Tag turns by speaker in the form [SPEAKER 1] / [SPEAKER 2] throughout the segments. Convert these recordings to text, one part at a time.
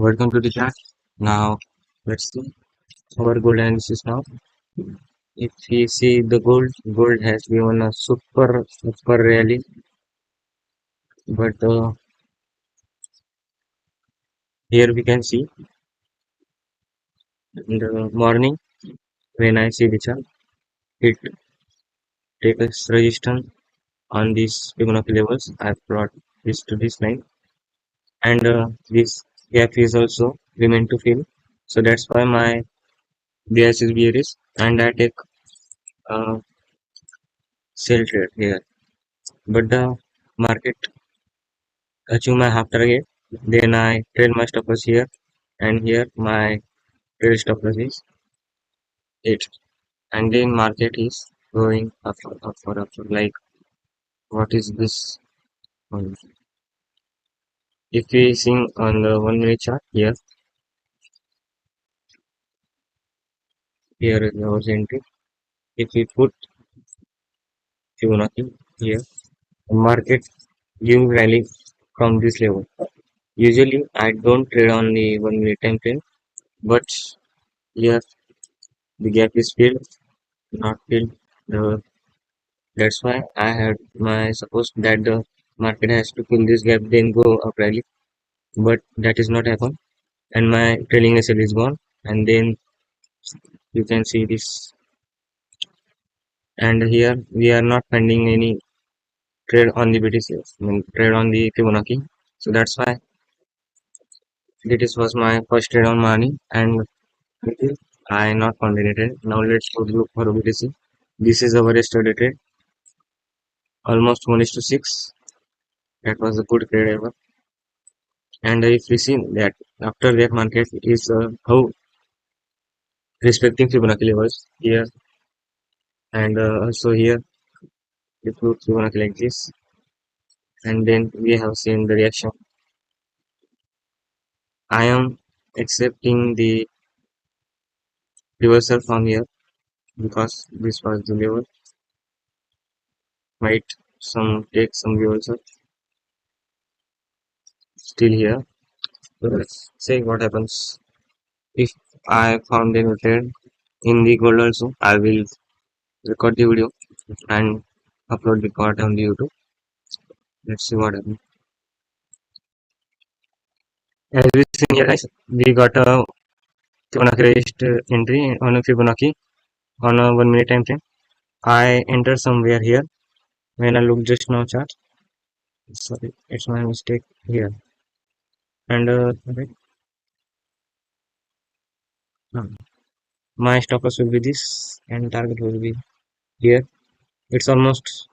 [SPEAKER 1] Welcome to the chat. Now, let's see our gold analysis now. If we see the gold has given a super rally, but here we can see in the morning when I see the chart, it takes resistance on these Fibonacci levels. I brought this to this line, and this gap is also remain to fill. So that's why my bias is bearish, and I take sell trade here. But the market achieve my half target, then I trail my stop loss here, and here my trail stop loss is 8, and then market is going up, up, like what is this? Um, if we see on the 1 minute chart here is our entry. If we put Fibonacci here, the market give rally from this level. Usually I don't trade on the 1 minute time frame, but here the gap is filled, not filled. The That's why I had my suppose that the market has to fill this gap then go up rally, but that is not happen, and my trailing SL is gone, and then you can see this, and here we are not finding any trade on the BTC, trade on the Fibonacci, so that's why this was my first trade on money, and I not continued. Now let's go look for BTC. This is our yesterday trade, almost 1:6. That was a good trade ever. And if we see that after that market is how respecting Fibonacci levels here, and also here we put Fibonacci like this, and then we have seen the reaction. I am accepting the reversal from here because this was the level, might some take some reversal still here. So let's see what happens. If I found any trade in the gold also, I will record the video and upload the part on the YouTube. Let's see what happens. As we see here, guys, we got a Fibonacci raised entry on a Fibonacci on a 1 minute time frame. I enter somewhere here when I look just now chart. Sorry, it's my mistake here. And wait, my stop loss will be this, and target will be here. It's almost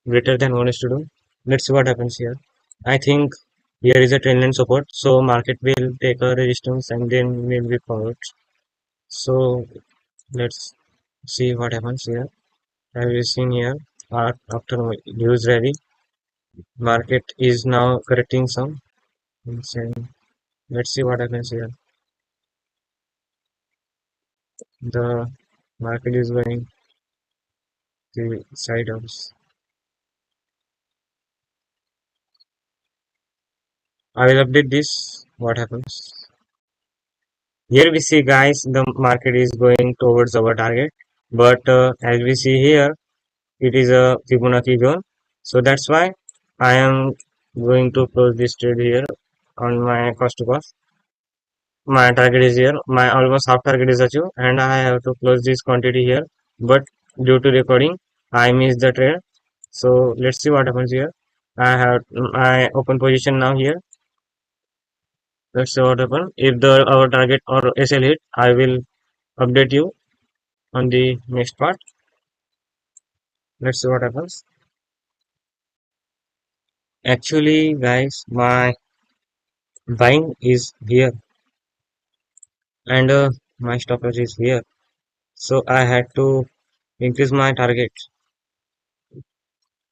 [SPEAKER 1] greater than 1:2. Let's see what happens here. I think here is a trend line support, so market will take a resistance and then will be forward. So let's see what happens here. As we seen here, after huge rally, market is now correcting some. Let's see what happens here. The market is going to side ups. I will update this. What happens? Here we see, guys, the market is going towards our target, but as we see here, it is a Fibonacci zone. So that's why I am going to close this trade here on my cost to cost. My target is here, my almost half target is achieved, and I have to close this quantity here, but due to recording I missed the trade. So let's see what happens here. I have my open position now here. Let's see what happens. If the our target or SL hit, I will update you on the next part. Let's see what happens. Actually, guys, my buying is here, and my stop loss is here, so I had to increase my target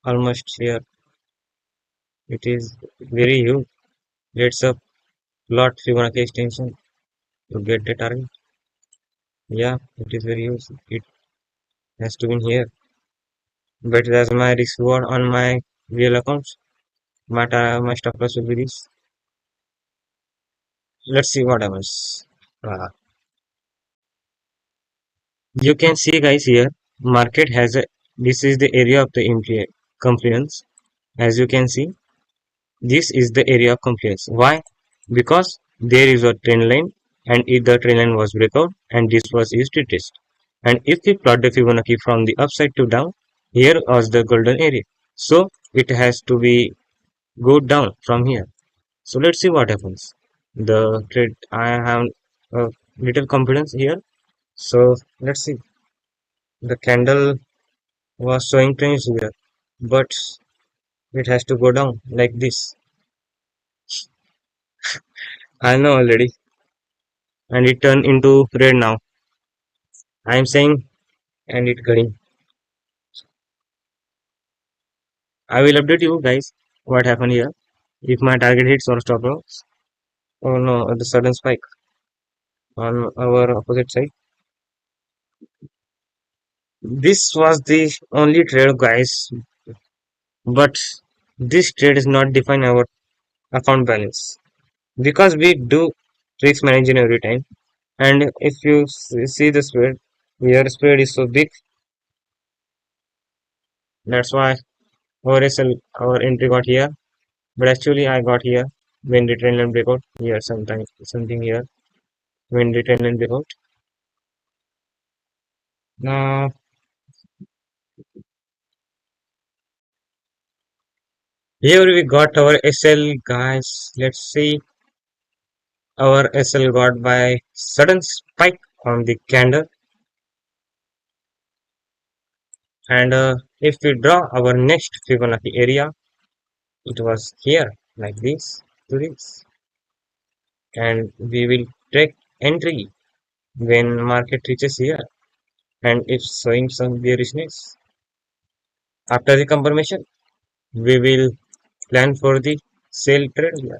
[SPEAKER 1] almost here. It is very huge. It's a lot Fibonacci extension to get the target. Yeah, it is very huge. It has to be here. But that's my risk reward on my real accounts. My stop loss will be this. let's see what happens. Uh, you can see guys here, market has a, this is the area of the confluence. As you can see, this is the area of confluence. Why? Because there is a trend line, and if the trend line was breakout and this was used to test. And if we plot the Fibonacci from the upside to down, here was the golden area. So it has to be go down from here. So let's see what happens. The trade, I have a little confidence here. So let's see. The candle was showing trends here, but it has to go down like this. I know already, and it turned into red now. I am saying, and it going. I will update you guys what happened here. If my target hits or stop loss. Oh no, the sudden spike on our opposite side. This was the only trade, guys, but this trade is not define our account balance because we do risk managing every time. And if you see the spread, your spread is so big. That's why our SL, our entry got here. But actually, I got here when the trend line breakout here sometime something here when the trend line breakout. Now here we got our SL, guys. Let's see, our SL got by sudden spike on the candle, and if we draw our next Fibonacci area, it was here like this to this, and we will take entry when market reaches here and if showing some bearishness. After the confirmation, we will plan for the sell trade here.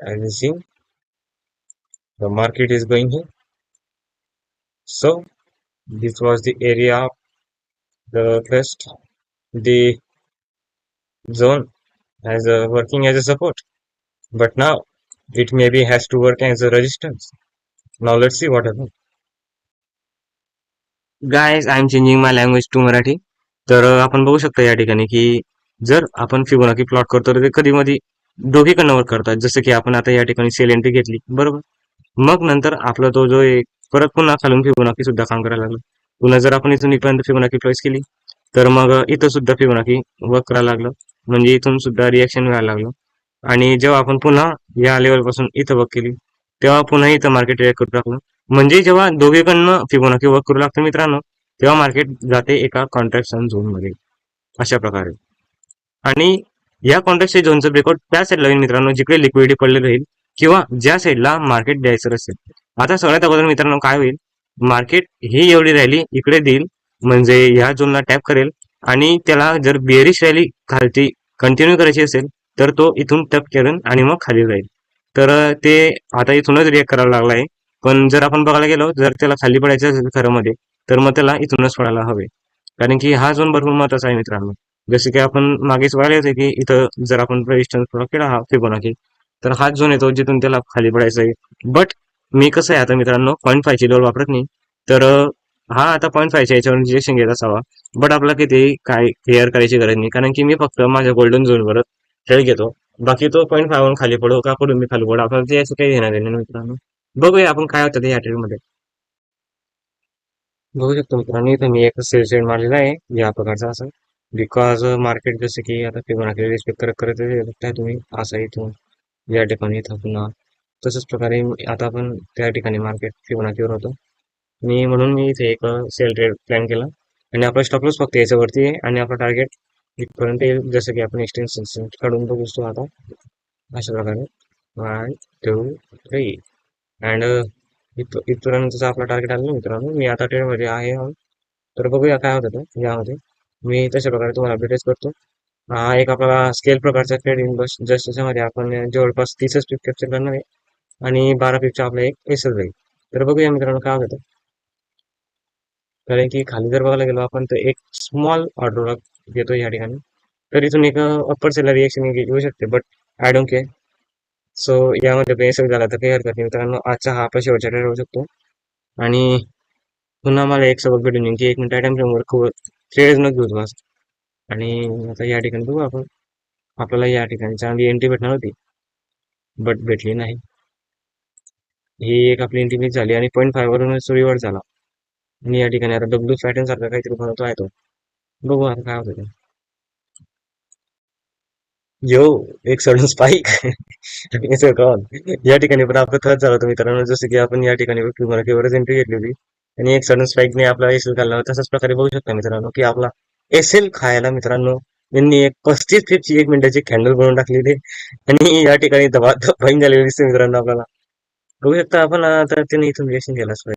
[SPEAKER 1] As you see, the market is going here. So this was the area of the first, the zone as a working as a support. But now it maybe has to work as a resistance. Now let's see what happens. Guys I am changing my language to Marathi. तर आपण बघू शकता या ठिकाणी की जर आपण Fibonacci plot करतो तर ते कधी मध्ये दोघीकडनं वर्क करतात. जसं की आपण आता या ठिकाणी सेल एंट्री घेतली बरोबर. मग नंतर आपला तो जो एक परत पुन्हा खालून फिबोनाची सुद्धा काम करायला लागलं. पुन्हा जर आपण इथून इथपर्यंत फिबोनाची चॉईस केली तर मग इथं सुद्धा फिबोनाची वर्क करायला लागलं. म्हणजे इथून सुद्धा रिएक्शन मिळायला लागलं. आणि जेव्हा आपण पुन्हा या लेवल पासून इथं वर्क केली तेव्हा पुन्हा इथं मार्केट रिॲक्ट करू लागलं. म्हणजे जेव्हा दोघीकडनं फिबोनाची वर्क करू लागतं मित्रांनो तेव्हा मार्केट जाते एका कॉन्ट्रॅक्शन झोन मध्ये अशा प्रकारे. आणि या कॉन्ट्रॅक्शन झोनचं ब्रेकआउट त्या साईडला होईल मित्रांनो जिकडे लिक्विडिटी पडले राहील किंवा ज्या साईडला मार्केट द्यायचं असेल. आता सगळ्यात अगोदर मित्रांनो काय होईल, मार्केट ही एवढी रॅली इकडे देईल म्हणजे ह्या झोनला टॅप करेल आणि त्याला जर बेरिश रॅली खालती कंटिन्यू करायची असेल तर तो इथून टॅप करेल आणि मग खाली जाईल. तर ते आता इथूनच रिॲक्ट करायला लागला आहे. पण जर आपण बघायला गेलो जर त्याला खाली पडायचं असेल खरं मध्ये तर मग त्याला इथूनच पडायला हवे. कारण की हा झोन भरपूर महत्वाचा आहे मित्रांनो. जसे की आपण मागेच बघायला होते की इथं जर आपण रेजिस्टन्स प्लॉट केला हा फिबोनाची तर हाच झोन येतो जिथून त्याला खाली पडायचं आहे. बट मी कसं आहे आता मित्रांनो 0.5 लेवल वापरत नाही. तर हा आता 0.5 याच्यावर रिजेक्शन घेत असावा. बट आपला किती काय क्लिअर करायची गरज नाही कारण की मी फक्त माझ्या गोल्डन झोनवर खेळ घेतो. बाकी तो 0.5 खाली पडो का पडून मी खाली पडो आपल्याला ते याचं काही घेणार नाही मित्रांनो. बघूया आपण काय होतं ते या ट्रेड मध्ये. बघू शकतो मित्रांनो इथं मी एक सेल सेट मारलेला आहे या प्रकारचा असं. बिकॉज मार्केट जसं की आता फिबोनाची रिस्पेक्ट करत करत बघताय तुम्ही असं इथून या ठिकाणी इथं पुन्हा तसंच प्रकारे आता आपण त्या ठिकाणी मार्केट फिबोनाचीवर होतो. म्हणून मी इथे एक सेल ट्रेड प्लॅन केला आणि आपला स्टॉप लॉस फक्त याच्यावरती आहे आणि आपला टार्गेट इथपर्यंत येईल जसं की आपण एक्सटेन्शन काढून बघू शकतो आता अशा प्रकारे 1 2 3 अँड इथपर्यंतचा आपला टार्गेट आला ना मित्रांनो. मी आता ट्रेड मध्ये आहे तर बघूया काय होतं ते यामध्ये. मी तशा प्रकारे तुम्हाला अपडेट करतो. हा एक आपला स्केल प्रकारचा ट्रेडिंग बस जस्ट त्याच्यामध्ये आपण जवळपास 30च पिप कॅप्चर करणार आहे आणि 12 पिपचा आपला एक एसएल जाईल. तर बघूया मित्रांनो काय होतं. कारण की खाली जर बघायला गेलो आपण तर एक स्मॉल ऑर्डर घेतो या ठिकाणी. तर इथून एक अप्पर सेलर रिएक्शन येऊ शकते बट आय डोंट केअर. सो यामध्ये काही सगळं झाला तर काही हरकत नाही मित्रांनो. आजचा हा आपण शेवटचा ट्रेड होऊ शकतो. आणि पुन्हा मला एक सबक भेटून येईल की 1 मिनिट टाइम फ्रेमवर खूप ट्रेडच न घेऊ बस. आणि आता या ठिकाणी बघू आपण. आपल्याला या ठिकाणी चांगली एंट्री भेटणार होती, बट भेटली नाही. ही एक आपली एंट्री मिस झाली आणि 0.5 वरूनच रिवर्स झाला. आणि या ठिकाणी आता डब्ल्यू पॅटर्न सारखा काहीतरी बनवतो आहे तो. बघू आता काय होतं ते. यो एक सडन स्पाइक. याचं कॉल या ठिकाणी पण आपलं खर्च झाला होता मित्रांनो. जसं की आपण या ठिकाणी मार्केटवरच एंट्री घेतली होती आणि एक सडन स्पाइकने आपला एसएल खाल्ला होता. तशाच प्रकारे बघू शकता मित्रांनो की आपला एसएल खायला मित्रांनो यांनी एक 35 1 मिनिटाची कॅन्डल बनवून टाकलेली आणि या ठिकाणी दबा फाईन झालेली दिसते मित्रांनो आपल्याला. बघू शकता आपण आता त्याने इथून रिएक्शन केलाच पाहिजे.